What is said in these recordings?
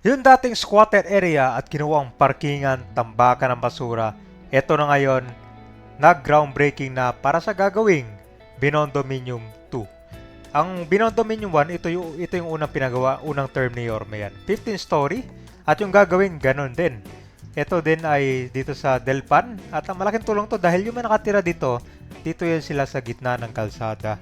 Yung dating squatter area at ginawang parkingan, tambakan ng basura, eto na ngayon, nag-groundbreaking na para sa gagawing Binondominium 2. Ang Binondominium 1, ito yung unang pinagawa, unang term ni Yorme yan. 15 story at yung gagawin, ganun din. Ito din ay dito sa Delpan at ang malaking tulong to dahil yung mga nakatira dito yan sila sa gitna ng kalsada.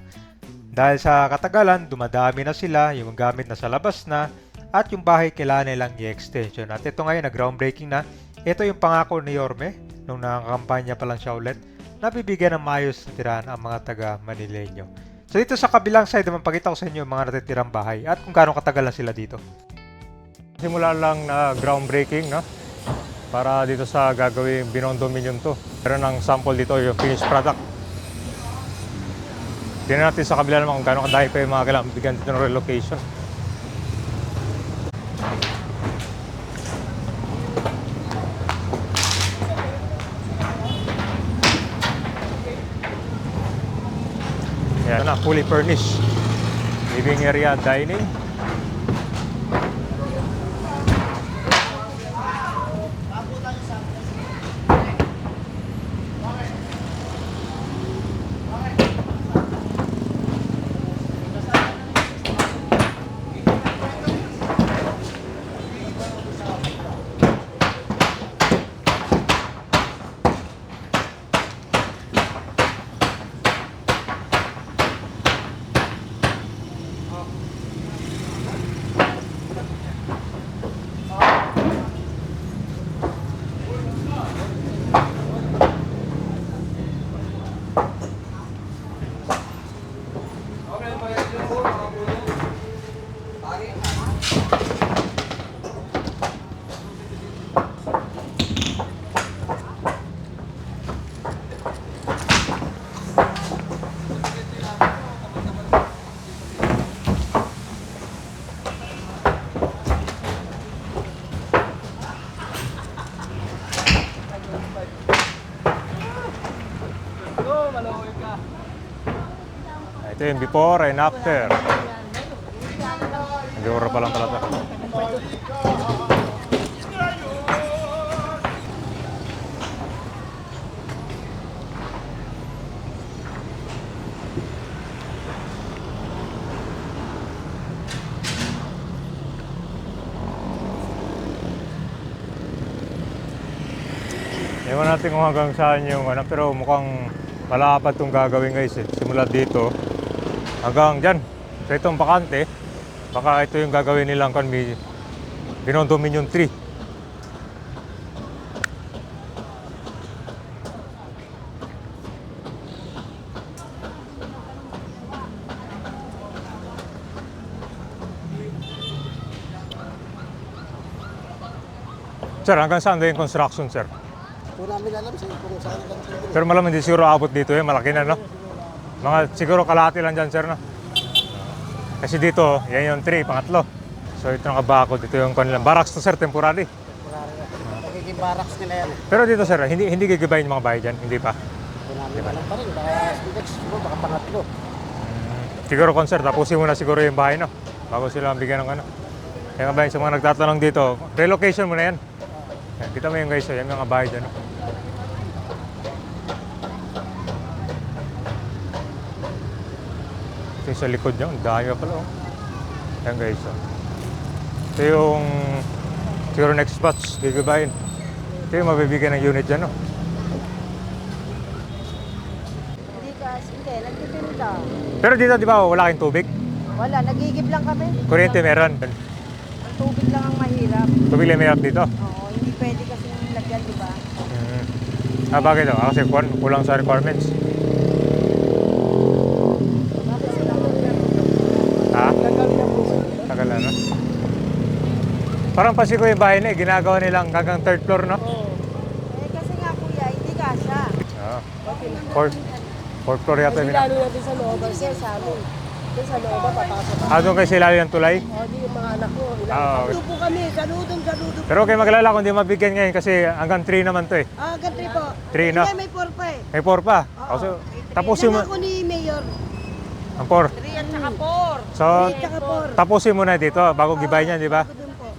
Dahil sa katagalan, dumadami na sila, yung gamit na sa labas na, at yung bahay kailangan nilang i-extension. At ito ngayon, nag-groundbreaking na. Ito yung pangako ni Yorme, nung nakakampanya pa lang siya ulit, na bibigyan ng maayos na tirahan ang mga taga Manileño. So dito sa kabilang side naman, pakita ko sa inyo yung mga natitirang bahay at kung gaano katagal na sila dito. Simula lang na groundbreaking, no? Para dito sa gagawing Binondominium 2. Meron ng sample dito, yung finished product. Tingnan natin sa kabila naman kung gaano kadami pa yung mga kailangan bigyan dito ng relocation. Yan na, fully furnished. Living area, dining. Ito yung before and after. Before pa lang pala ito. Ewan natin kung hanggang saan yung ano, pero mukhang malapad itong gagawin guys eh. Simula dito hanggang dyan. So itong bakante, baka ito yung gagawin nilang Binondominium 3. Sir, hanggang saan din yung construction, sir? Kung namin alam sir, kung saan lang sir. Pero malamang hindi siguro abot dito eh, malaki na no? Mga siguro kalahati lang dyan, sir, no? Kasi dito, yan yung 3, pangatlo. So ito nakabakod, dito yung kanilang barracks to, sir, temporary. Magiging barracks nila yan. Pero dito, sir, hindi gigibayin yung mga bahay dyan, hindi pa. Kung namin alam pa rin, baka next siguro, baka pangatlo. Siguro, sir, tapusin muna siguro yung bahay, no? Bago sila bigyan ng ano. Kaya nga ba, sa mga nagtatanong dito, relocation muna yan. Yan, kita mo yung guys, yan yung mga bahay dyan, no? Ito yung sa likod niya, ang dami pa pala, oh. Yan guys, oh. Ito yung siguro next batch, gigibayin. Ito yung mabibigyan ng unit dyan, no? Hindi, nagtitinda. Pero dito, di ba, wala kayong tubig? Wala, nagigib lang kami. Kuryente meron. Ang tubig lang ang mahirap. Tubig lang meron dito. Oo, hindi pwede kasi yung lagyan, di ba? Bakit daw? Kasi kulang sa requirements. Bakit sila Ha? tagal na po? Tagal na, no? Parang Pasiko yung bahay na eh. Ginagawa nilang hanggang third floor, no? Oo. Kasi nga kuya, hindi kasha. Oo. Fourth floor yata Kasi yun. lalo natin sa loob, kasi sa amin. Kasi sa loob, papasok. Doon kayo sila yung tulay? O, di yung mga anak ko. Oo. Ilang po kami, saludo. Pero okay maglala kung di mabigyan ngayon kasi hanggang 3 naman to eh. Ah, gantry po. 3 na. Kasi may 4 pa eh. May 4 pa. Oo. So, tapusin mo. Ako ni Mayor. Ang 4. 3 at saka 4. So, Tsaka 4. tapusin mo na dito bago gibayin yan, di ba? Ako dun po.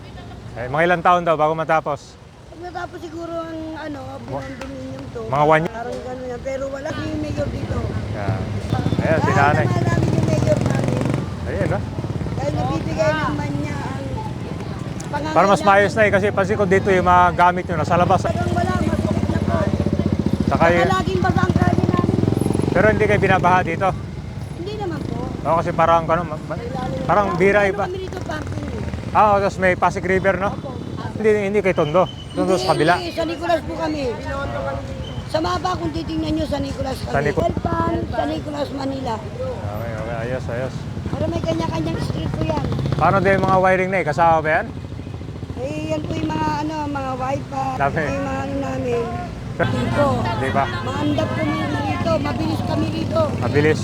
Eh, mga ilang taon daw bago matapos? Pag natapos siguro ang binondominium to. Mga 1 year? Parang gano'n yan. Pero wala yung mayor dito. Yeah. Ayan, si nanay. Namin yung mayor namin. Ayun, no? Dahil nabibigay naman niya ang pangangailangan. Para mas maayos na eh, kasi pansin ko dito yung mga gamit nyo nasa labas. Talagang wala, masukit na po. Saka Saka yun, laging basa ang kali namin. pero hindi kayo binabaha dito. Hindi naman po. Oo, kasi parang, ano, parang bira iba. Kami rito parking eh. Ah, tapos may Pasig River, no? Hindi kay Tondo. Tondo sa kabila. Hindi, sa Nicolas po kami. Sa mapa kung titingnan nyo sa Nicolas Sa kami. Nicolas. Welpan, sa Nicolas, Manila. Okay, ayos, ayos. Pero may kanya-kanyang street po yan. Paano din yung mga wiring na eh? Kasama ba yan? Eh, yan po yung mga wifi, Dami. yung mga ano namin. Dito. Di ba? Maandap kami rito, mabilis kami rito. Mabilis.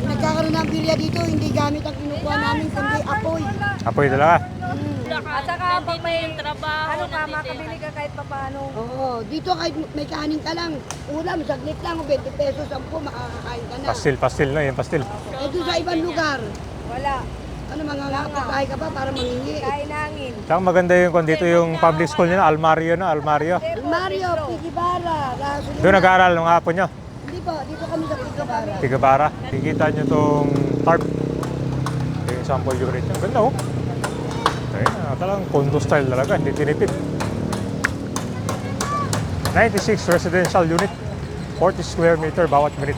Nagkakaroon ng birya dito, hindi gamit ang kinukuha namin, kundi apoy. Apoy talaga. At saka pag may trabaho, ano ka, makabili ka kahit pa paano. Oo, dito kahit may kanin ka lang, ulam, saglit lang, 20 pesos, 10, makakakain ka na. Pastil na, yung pastil. Eh, doon sa ibang lugar, Wala. ano, mga kapitbahay ka pa para mangingi. Kain hangin. Tsaka maganda yung kung dito yung public school nyo, Almario na, Almario. Mario, Pigibara, Raso. Doon nag-aaral ng hapon nyo, Hindi po, dito kami sa Pigibara. Tigabara. Kikita nyo tong tarp. Ito yung sample unit. Ang ganda oh. Ayun, talagang condo style talaga, hindi tinipid. 96 residential unit, 40 square meter bawat minute.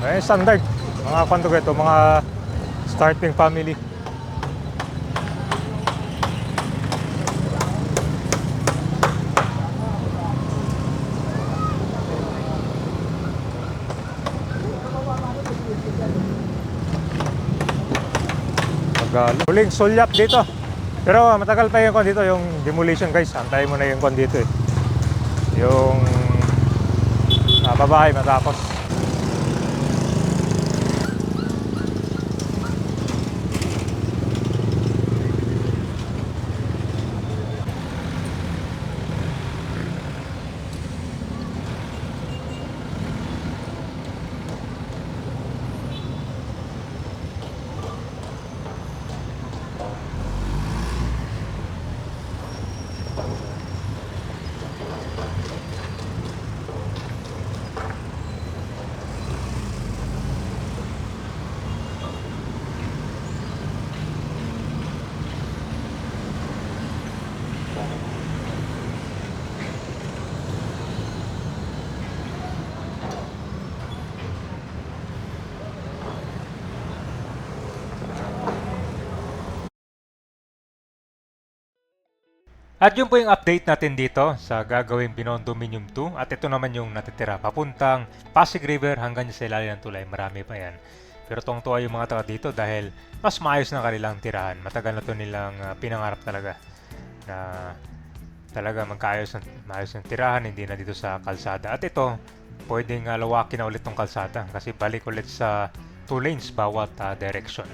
Ayun, standard. Mga kwanto ito, mga starting family. Huling sulyap dito. Pero matagal pa yung kon dito, yung demolition guys. Antayin mo na yung kon dito eh. Yung babae matapos. At yun po yung update natin dito sa gagawing Binondominium 2. At ito naman yung natitira papuntang Pasig River hanggang sa ilalim ng tulay. Marami pa yan. Pero tuwang-tuwa yung mga taga dito dahil mas maayos na kanilang tirahan. Matagal na to nilang pinangarap talaga na talaga maayos ng tirahan, hindi na dito sa kalsada. At ito, pwedeng lawakin na ulit ng kalsada kasi balik ulit sa 2 lanes bawat direction.